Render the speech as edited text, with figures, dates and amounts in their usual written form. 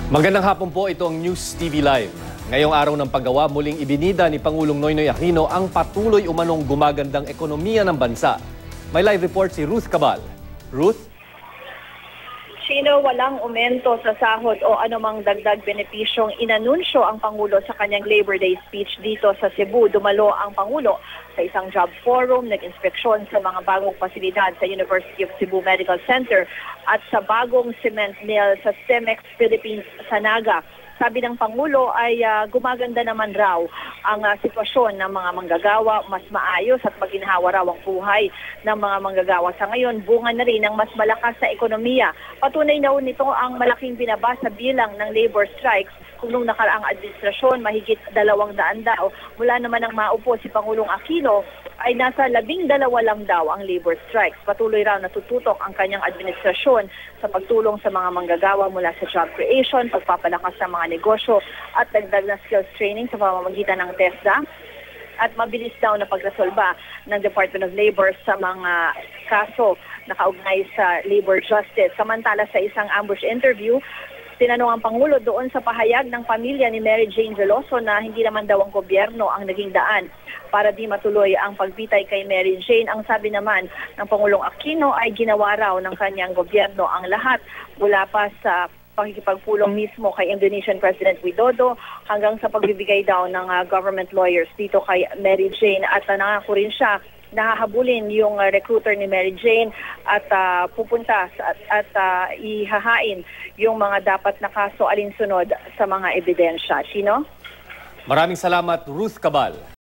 Magandang hapon po, ito ang News TV Live. Ngayong araw ng paggawa, muling ibinida ni Pangulong Noynoy Aquino ang patuloy umanong gumagandang ekonomiya ng bansa. May live report si Ruth Cabal. Ruth? Sino walang umento sa sahod o anumang dagdag benepisyong inanunsyo ang Pangulo sa kanyang Labor Day speech dito sa Cebu. Dumalo ang Pangulo sa isang job forum, nag-inspeksyon sa mga bagong pasilidad sa University of Cebu Medical Center at sa bagong cement mill sa Cemex Philippines sa Naga. Sabi ng Pangulo ay gumaganda naman raw ang sitwasyon ng mga manggagawa, mas maayos at maginhawa raw ang buhay ng mga manggagawa. Sa ngayon, bunga na rin ng mas malakas na ekonomiya. Patunay na nito ang malaking binaba sa bilang ng labor strikes kung nung nakaraang administrasyon, mahigit 200 daw. Mula naman ang maupo si Pangulong Aquino ay nasa 12 lang daw ang labor strikes. Patuloy raw natututok ang kanyang administrasyon sa pagtulong sa mga manggagawa mula sa job creation, pagpapalakas ng mga negosyo at dagdag na skills training sa pamamagitan ng TESDA at mabilis daw na pagresolba ng Department of Labor sa mga kaso na kaugnay sa labor justice. Samantala sa isang ambush interview, tinanong ang Pangulo doon sa pahayag ng pamilya ni Mary Jane Veloso na hindi naman daw ang gobyerno ang naging daan para di matuloy ang pagbitay kay Mary Jane. Ang sabi naman ng Pangulong Aquino ay ginawa raw ng kanyang gobyerno ang lahat mula pa sa pakikipagpulong mismo kay Indonesian President Widodo hanggang sa pagbibigay daw ng government lawyers dito kay Mary Jane at nangako rin siya nahahabulin yung recruiter ni Mary Jane at pupunta at ihahain yung mga dapat na kaso alinsunod sa mga ebidensya. Sino? Maraming salamat, Ruth Cabal.